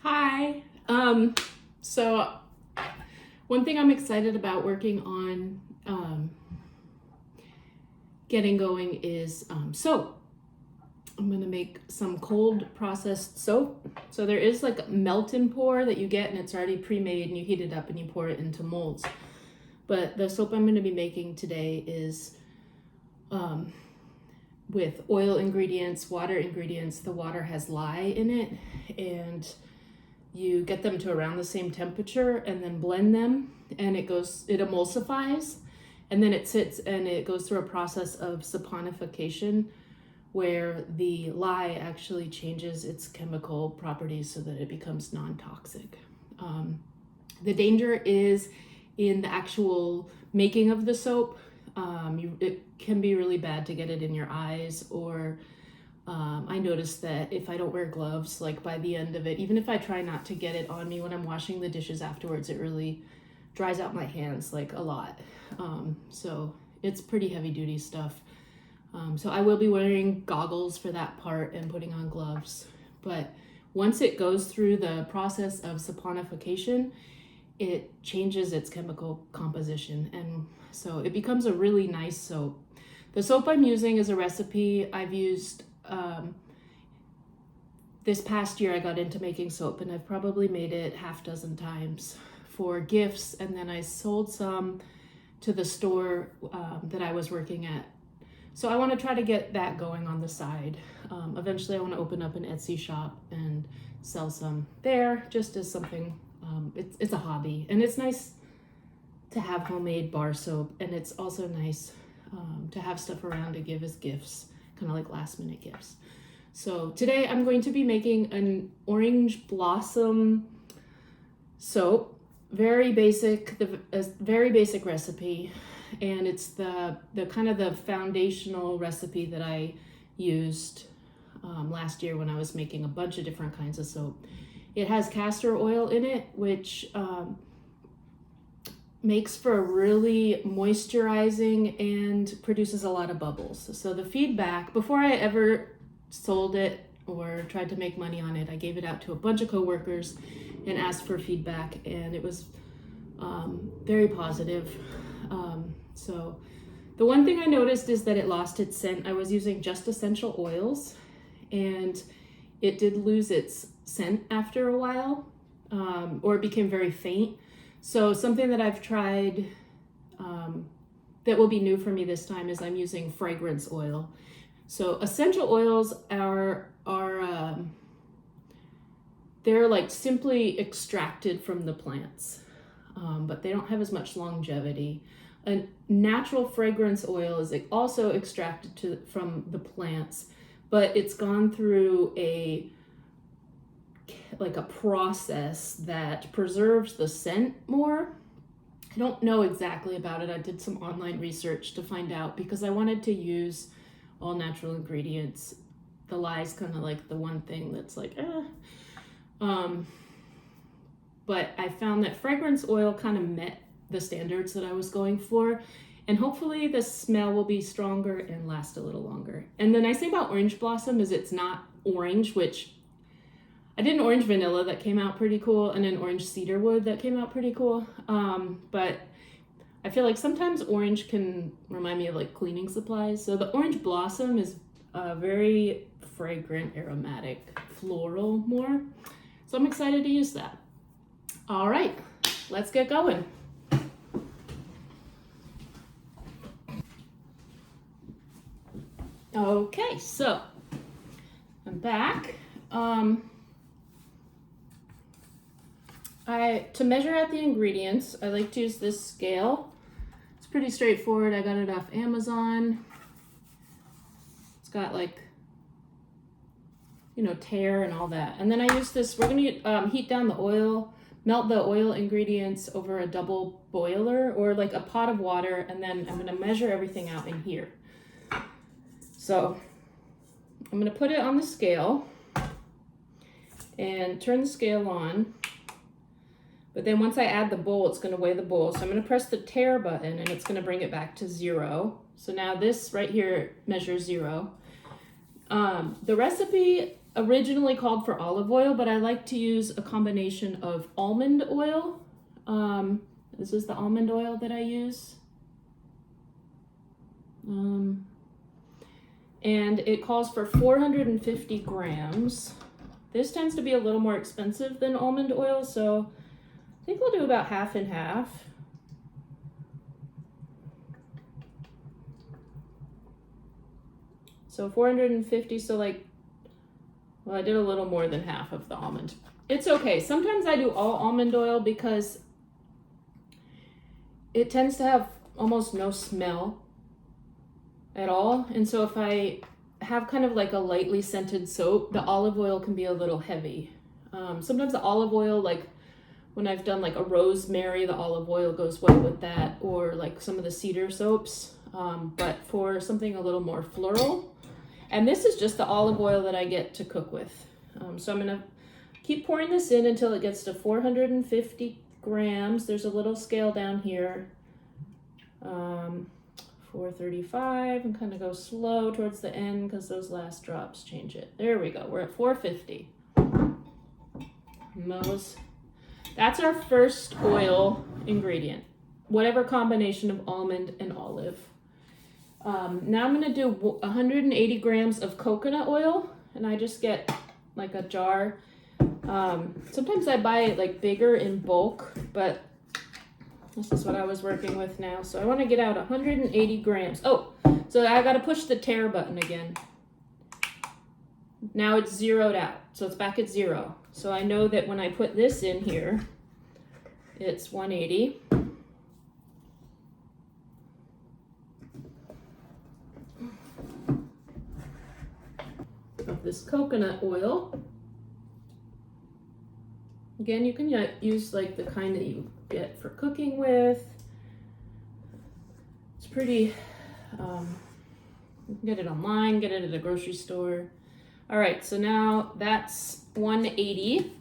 Hi. So one thing I'm excited about working on getting going is soap. I'm gonna make some cold processed soap. So there is like a melt and pour that you get, and it's already pre-made, and you heat it up and you pour it into molds. But the soap I'm gonna be making today is with oil ingredients, water ingredients. The water has lye in it, and you get them to around the same temperature and then blend them, and it emulsifies, and then it sits and it goes through a process of saponification where the lye actually changes its chemical properties so that it becomes non-toxic. The danger is in the actual making of the soap. It can be really bad to get it in your eyes, or I noticed that if I don't wear gloves, like by the end of it, even if I try not to get it on me when I'm washing the dishes afterwards, it really dries out my hands like a lot. So it's pretty heavy duty stuff. So I will be wearing goggles for that part and putting on gloves. But once it goes through the process of saponification, it changes its chemical composition, and so it becomes a really nice soap. The soap I'm using is a recipe I've used this past year. I got into making soap, and I've probably made it half dozen times for gifts, and then I sold some to the store that I was working at. So I want to try to get that going on the side. Eventually I want to open up an Etsy shop and sell some there, just as something. It's a hobby, and it's nice to have homemade bar soap, and it's also nice to have stuff around to give as gifts, kind of like last minute gifts. So today I'm going to be making an orange blossom soap. Very basic, a very basic recipe, and it's the kind of the foundational recipe that I used last year when I was making a bunch of different kinds of soap. It has castor oil in it, which makes for a really moisturizing and produces a lot of bubbles. So the feedback, before I ever sold it or tried to make money on it, I gave it out to a bunch of coworkers and asked for feedback, and it was very positive. So the one thing I noticed is that it lost its scent. I was using just essential oils, and it did lose its scent after a while, or it became very faint. So something that I've tried that will be new for me this time is I'm using fragrance oil. So essential oils are they're like simply extracted from the plants, but they don't have as much longevity. A natural fragrance oil is also extracted from the plants, but it's gone through a process that preserves the scent more. I don't know exactly about it. I did some online research to find out because I wanted to use all natural ingredients. The lye is kind of like the one thing that's like, but I found that fragrance oil kind of met the standards that I was going for, and hopefully the smell will be stronger and last a little longer. And the nice thing about orange blossom is it's not orange, which I did an orange vanilla that came out pretty cool, and an orange cedarwood that came out pretty cool. But I feel like sometimes orange can remind me of like cleaning supplies. So the orange blossom is very fragrant, aromatic, floral more. So I'm excited to use that. All right, let's get going. Okay, so I'm back. To measure out the ingredients, I like to use this scale. It's pretty straightforward. I got it off Amazon. It's got like, tear and all that. And then I use this, we're gonna heat down the oil, melt the oil ingredients over a double boiler or like a pot of water, and then I'm gonna measure everything out in here. So I'm gonna put it on the scale and turn the scale on. But then once I add the bowl, it's gonna weigh the bowl. So I'm gonna press the tare button, and it's gonna bring it back to 0. So now this right here measures 0. The recipe originally called for olive oil, but I like to use a combination of almond oil. This is the almond oil that I use. And it calls for 450 grams. This tends to be a little more expensive than almond oil, so I think we'll do about half and half. So 450, so like, well, I did a little more than half of the almond. It's okay. Sometimes I do all almond oil because it tends to have almost no smell at all. And so if I have kind of like a lightly scented soap, the olive oil can be a little heavy. Sometimes the olive oil, like when I've done like a rosemary, the olive oil goes well with that, or like some of the cedar soaps. But for something a little more floral, and this is just the olive oil that I get to cook with. So I'm gonna keep pouring this in until it gets to 450 grams. There's a little scale down here. 435, and kind of go slow towards the end because those last drops change it. There we go. We're at 450. That's our first oil ingredient, whatever combination of almond and olive. Now I'm going to do 180 grams of coconut oil, and I just get like a jar. Sometimes I buy it like bigger in bulk, but this is what I was working with now. So I want to get out 180 grams. Oh, so I got to push the tare button again. Now it's zeroed out. So it's back at 0. So I know that when I put this in here, it's 180. Of this coconut oil. Again, you can use like the kind that you get for cooking with. It's pretty, you can get it online, get it at a grocery store. All right, so now that's 180.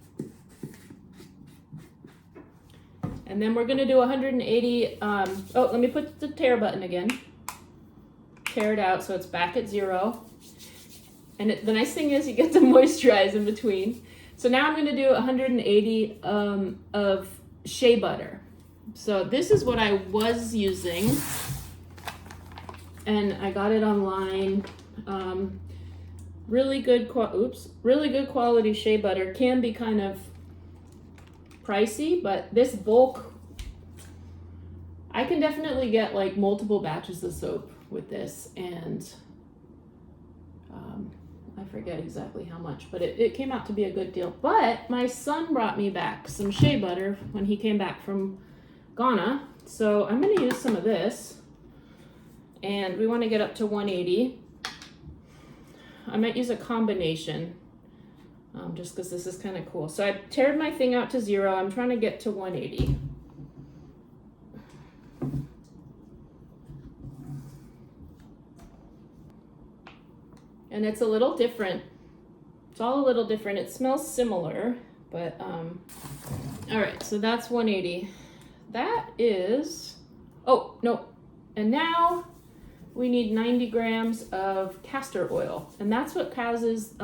And then we're gonna do 180, let me put the tare button again. Tear it out so it's back at 0. And the nice thing is you get to moisturize in between. So now I'm gonna do 180 of shea butter. So this is what I was using, and I got it online. Really good quality shea butter. Can be kind of pricey, but this bulk, I can definitely get like multiple batches of soap with this, and I forget exactly how much, but it came out to be a good deal. But my son brought me back some shea butter when he came back from Ghana, so I'm going to use some of this, and we want to get up to 180. I might use a combination, just because this is kind of cool. So I tared my thing out to 0. I'm trying to get to 180. And it's a little different. It's all a little different. It smells similar, but all right, so that's 180. That is, oh, no. And now we need 90 grams of castor oil. And that's what causes,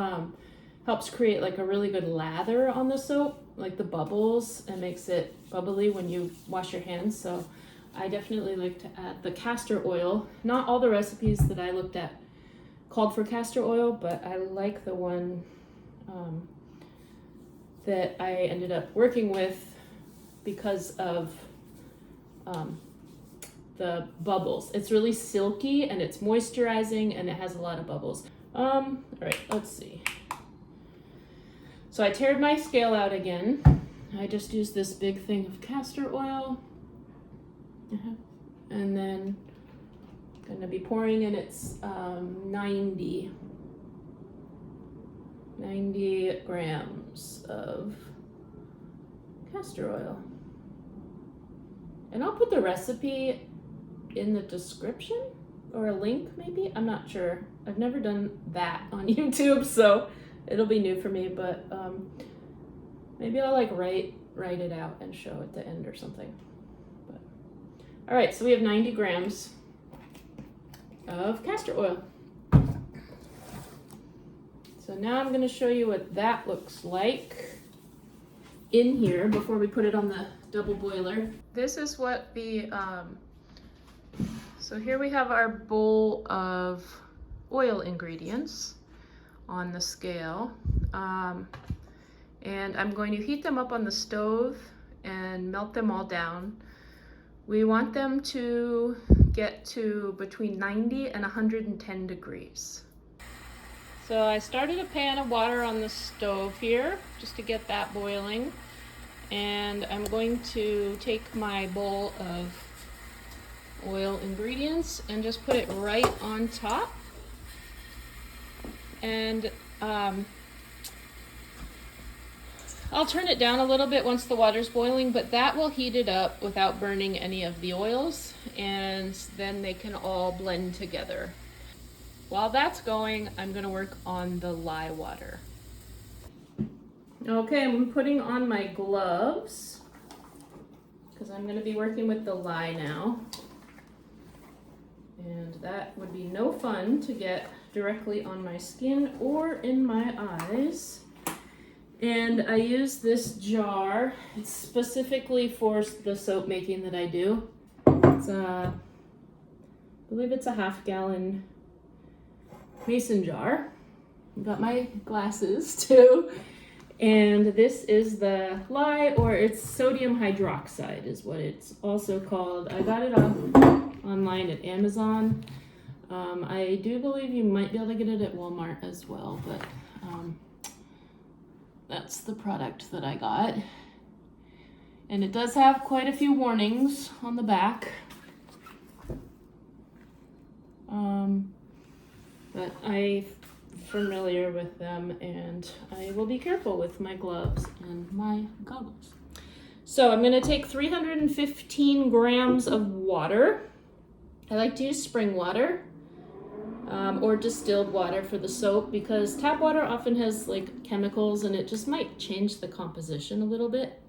helps create like a really good lather on the soap, like the bubbles, and makes it bubbly when you wash your hands. So I definitely like to add the castor oil. Not all the recipes that I looked at called for castor oil, but I like the one that I ended up working with because of the bubbles. It's really silky and it's moisturizing and it has a lot of bubbles. All right, let's see. So I tared my scale out again. I just used this big thing of castor oil. And then I'm gonna be pouring in its 90 grams of castor oil. And I'll put the recipe in the description, or a link maybe, I'm not sure. I've never done that on YouTube, so it'll be new for me, but maybe I'll like write it out and show at the end or something. But all right, so we have 90 grams of castor oil. So So now I'm going to show you what that looks like in here before we put it on the double boiler. This is what the, so here we have our bowl of oil ingredients on the scale. And I'm going to heat them up on the stove and melt them all down. We want them to get to between 90 and 110 degrees. So I started a pan of water on the stove here just to get that boiling. And I'm going to take my bowl of oil ingredients and just put it right on top. And I'll turn it down a little bit once the water's boiling, but that will heat it up without burning any of the oils, and then they can all blend together. While that's going, I'm going to work on the lye water. Okay, I'm putting on my gloves because I'm going to be working with the lye now. And that would be no fun to get directly on my skin or in my eyes. And I use this jar. It's specifically for the soap making that I do. It's I believe it's a 1/2 gallon mason jar. I've got my glasses too. And this is the lye, or it's sodium hydroxide is what it's also called. I got it online at Amazon. I do believe you might be able to get it at Walmart as well, but that's the product that I got. And it does have quite a few warnings on the back. But I'm familiar with them, and I will be careful with my gloves and my goggles. So I'm going to take 315 grams of water. I like to use spring water. Or distilled water for the soap, because tap water often has like chemicals and it just might change the composition a little bit.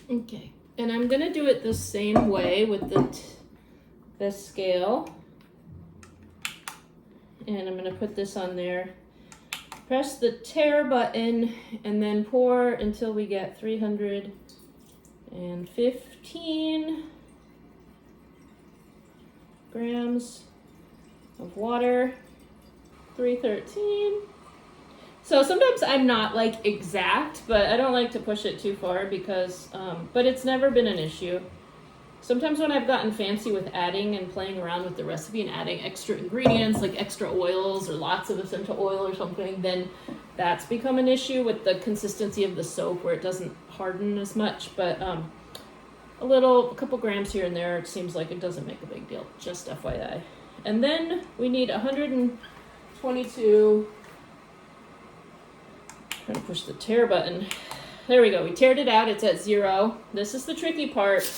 Okay, and I'm gonna do it the same way with the scale. And I'm gonna put this on there. Press the tare button and then pour until we get 315 grams of water. 313. So sometimes I'm not like exact, but I don't like to push it too far because, but it's never been an issue. Sometimes when I've gotten fancy with adding and playing around with the recipe and adding extra ingredients, like extra oils or lots of essential oil or something, then that's become an issue with the consistency of the soap where it doesn't harden as much. But a couple grams here and there, it seems like it doesn't make a big deal, just FYI. And then we need 122, trying to push the tare button. There we go, we tared it out, it's at 0. This is the tricky part.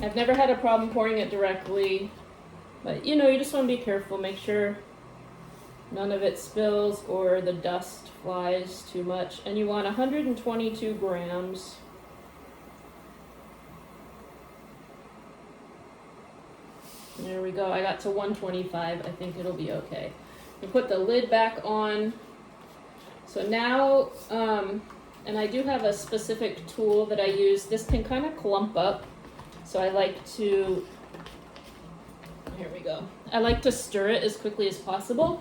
I've never had a problem pouring it directly, but you know, you just want to be careful, make sure none of it spills or the dust flies too much. And you want 122 grams. There we go, I got to 125, I think it'll be okay. We put the lid back on. So now, and I do have a specific tool that I use. This can kind of clump up. So I like to, here we go. I like to stir it as quickly as possible.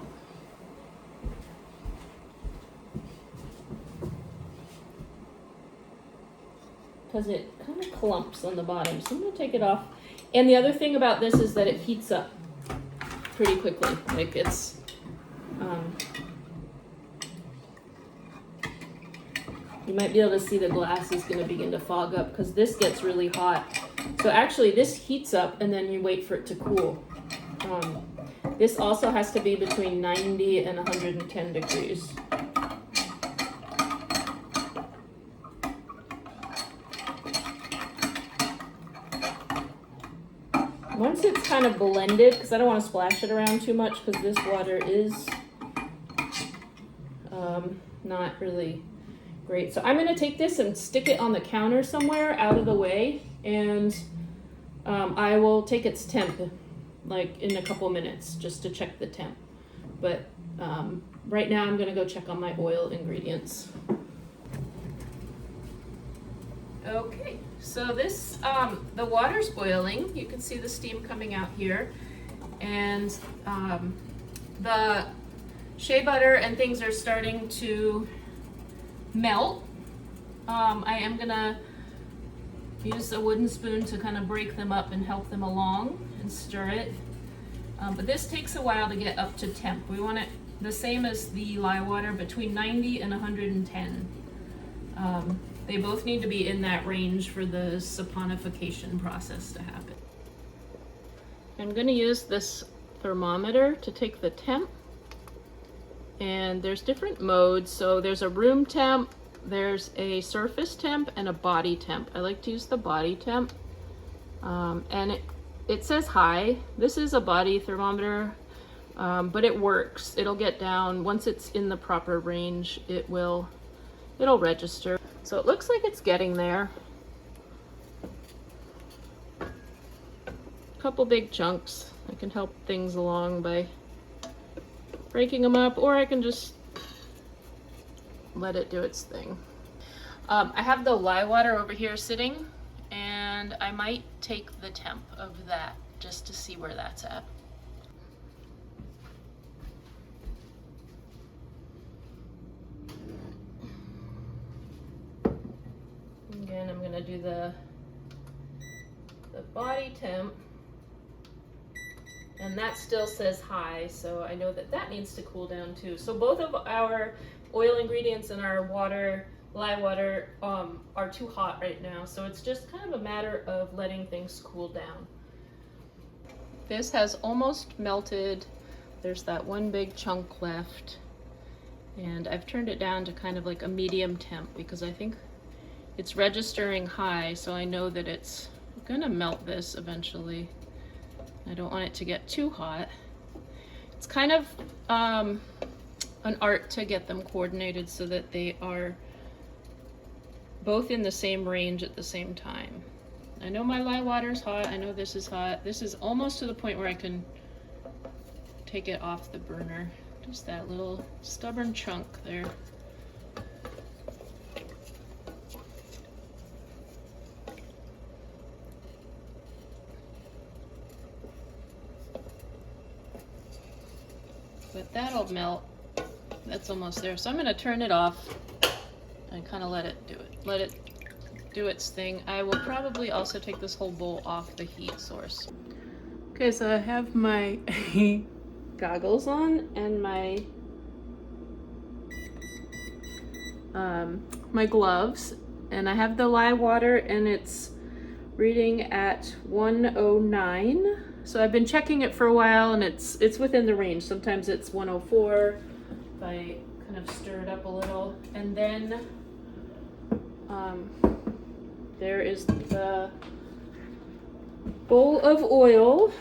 Because it kind of clumps on the bottom. So I'm gonna take it off. And the other thing about this is that it heats up pretty quickly. Like it's, you might be able to see the glass is going to begin to fog up because this gets really hot. So actually this heats up and then you wait for it to cool. This also has to be between 90 and 110 degrees. Once it's kind of blended, because I don't want to splash it around too much because this water is not really great. So I'm going to take this and stick it on the counter somewhere out of the way, and I will take its temp like in a couple minutes just to check the temp. But right now I'm gonna go check on my oil ingredients. Okay, so this, the water's boiling. You can see the steam coming out here. And the shea butter and things are starting to melt. I am gonna use a wooden spoon to kind of break them up and help them along and stir it. But this takes a while to get up to temp. We want it the same as the lye water, between 90 and 110. They both need to be in that range for the saponification process to happen. I'm going to use this thermometer to take the temp, and there's different modes. So there's a room temp, there's a surface temp, and a body temp. I like to use the body temp, and it says high. This is a body thermometer, but it works. It'll get down once it's in the proper range. It'll register. So it looks like it's getting there. Couple big chunks. I can help things along by breaking them up, or I can just let it do its thing. I have the lye water over here sitting, and I might take the temp of that just to see where that's at. Again, I'm going to do the body temp, and that still says high, so I know that that needs to cool down too. So both of our oil ingredients and our water, lye water, are too hot right now, so it's just kind of a matter of letting things cool down. This has almost melted. There's that one big chunk left, and I've turned it down to kind of like a medium temp because I think it's registering high, so I know that it's gonna melt this eventually. I don't want it to get too hot. It's kind of an art to get them coordinated so that they are both in the same range at the same time. I know my lye water's hot, I know this is hot. This is almost to the point where I can take it off the burner. Just that little stubborn chunk there. But that'll melt. That's almost there. So I'm gonna turn it off and kind of let it do its thing. I will probably also take this whole bowl off the heat source. Okay, so I have my goggles on and my my gloves, and I have the lye water, and it's reading at 109. So I've been checking it for a while, and it's within the range. Sometimes it's 104 if I kind of stir it up a little. And then there is the bowl of oil,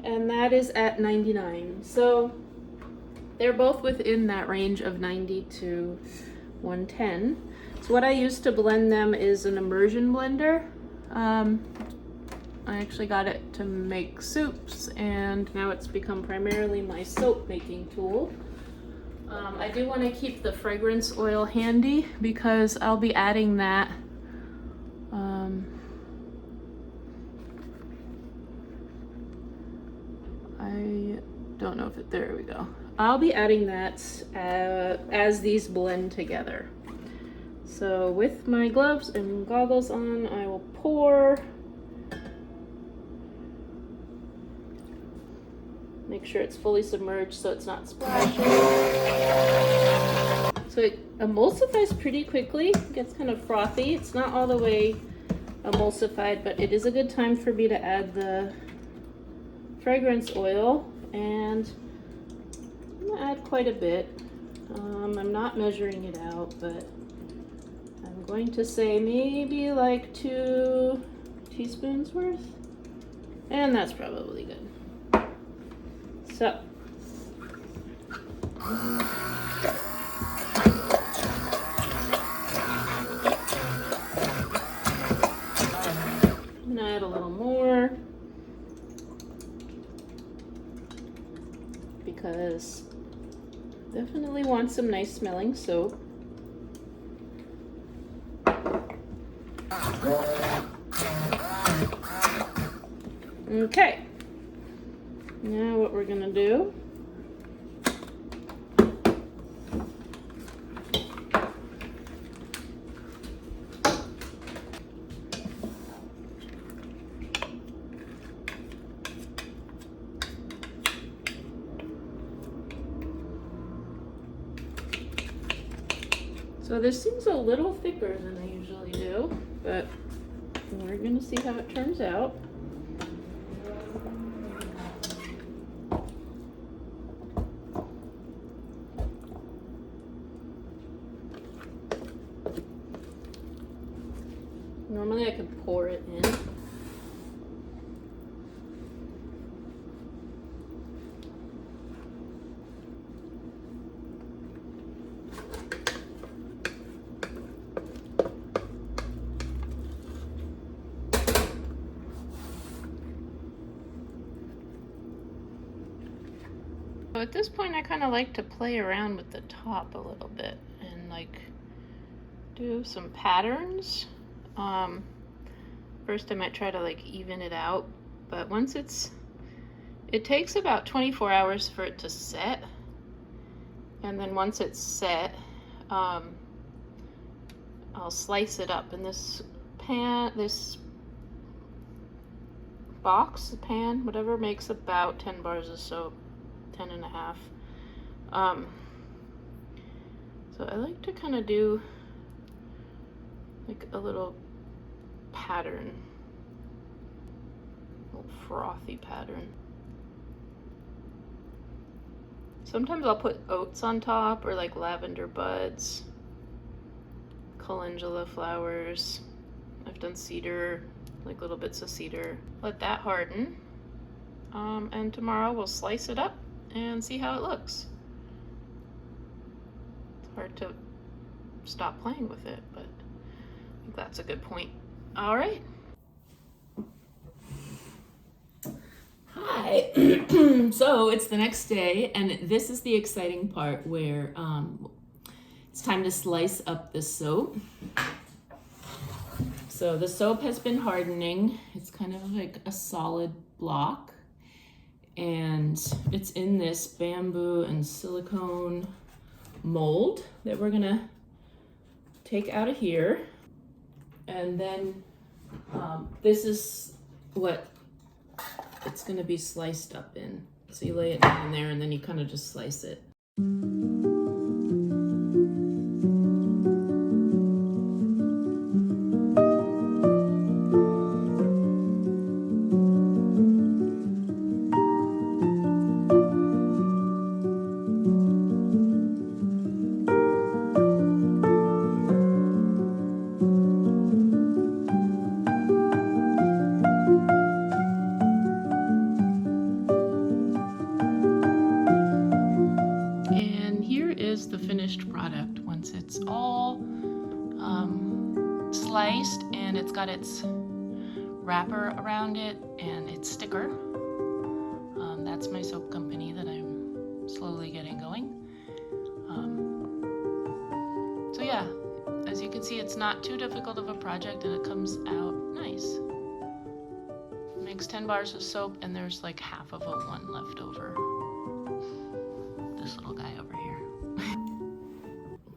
and that is at 99. So they're both within that range of 90 to 110. So what I use to blend them is an immersion blender. I actually got it to make soups, and now it's become primarily my soap making tool. I do want to keep the fragrance oil handy because I'll be adding that I don't know if it, there we go. I'll be adding that as these blend together. So with my gloves and goggles on, I will pour. Make sure it's fully submerged so it's not splashing. So it emulsifies pretty quickly. It gets kind of frothy. It's not all the way emulsified, but it is a good time for me to add the fragrance oil, and I'm gonna add quite a bit. I'm not measuring it out, but I'm going to say maybe like 2 teaspoons worth, and that's probably good. So I'm gonna add a little more because want some nice smelling soap. Okay, now what we're gonna do so this seems a little thicker than I usually do, but we're gonna see how it turns out. Normally I could pour it in. So at this point I kind of like to play around with the top a little bit and like do some patterns. First I might try to like even it out, but once it takes about 24 hours for it to set, and then once it's set, I'll slice it up in this box, pan, whatever, makes about 10 bars of soap, 10 and a half. So I like to kind of do like a little pattern, a little frothy pattern. Sometimes I'll put oats on top, or like lavender buds, calendula flowers. I've done cedar, like little bits of cedar. Let that harden, and tomorrow we'll slice it up and see how it looks. It's hard to stop playing with it, but I think that's a good point. All right. Hi. So it's the next day, and this is the exciting part where it's time to slice up the soap. So the soap has been hardening. It's kind of like a solid block, and it's in this bamboo and silicone mold that we're gonna take out of here. And then this is what it's gonna be sliced up in. So you lay it down in there and then you kind of just slice it. The finished product once it's all sliced and it's got its wrapper around it and its sticker. That's my soap company that I'm slowly getting going. So yeah, as you can see, it's not too difficult of a project and it comes out nice. It makes 10 bars of soap and there's like half of one left over. This little guy over here.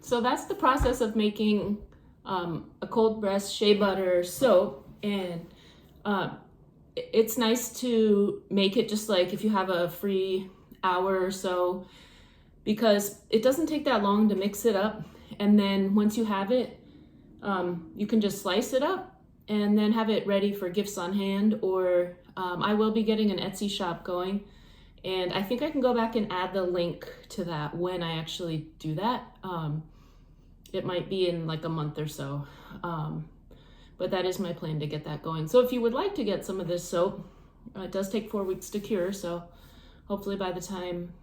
So that's the process of making a cold press shea butter soap, and it's nice to make it just like if you have a free hour or so, because it doesn't take that long to mix it up, and then once you have it, you can just slice it up and then have it ready for gifts on hand, or I will be getting an Etsy shop going, and I think I can go back and add the link to that when I actually do that. It might be in like a month or so, but that is my plan to get that going. So if you would like to get some of this soap, it does take 4 weeks to cure, so hopefully by the time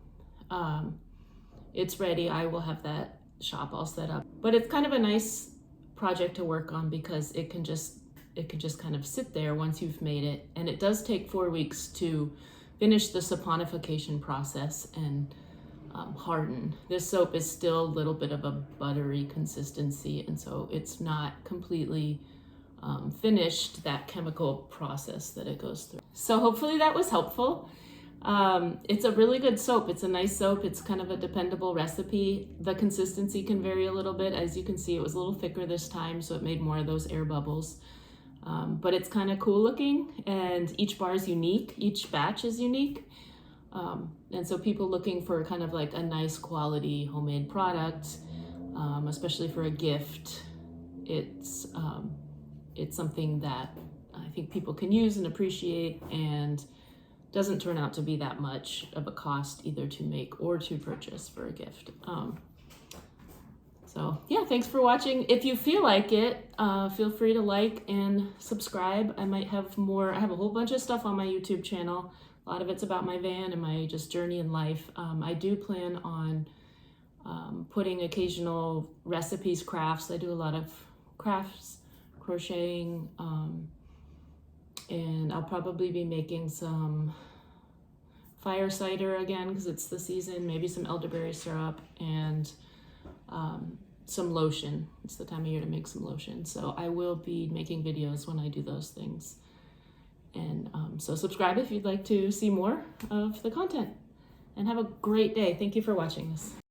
it's ready, I will have that shop all set up. But it's kind of a nice project to work on because it can just kind of sit there once you've made it, and it does take 4 weeks to finish the saponification process, and harden. This soap is still a little bit of a buttery consistency, and so it's not completely finished that chemical process that it goes through. So hopefully that was helpful. It's a really good soap. It's a nice soap. It's kind of a dependable recipe. The consistency can vary a little bit. As you can see, it was a little thicker this time, so it made more of those air bubbles. But it's kind of cool looking, and each bar is unique. Each batch is unique. And so people looking for kind of like a nice quality homemade product, especially for a gift, it's something that I think people can use and appreciate, and doesn't turn out to be that much of a cost either to make or to purchase for a gift. So yeah, thanks for watching. If you feel like it, feel free to like and subscribe. I might have more. I have a whole bunch of stuff on my YouTube channel. A lot of it's about my van and my just journey in life. I do plan on putting occasional recipes, crafts. I do a lot of crafts, crocheting, and I'll probably be making some fire cider again because it's the season, maybe some elderberry syrup, and some lotion. It's the time of year to make some lotion. So I will be making videos when I do those things. And so subscribe if you'd like to see more of the content. And have a great day. Thank you for watching this.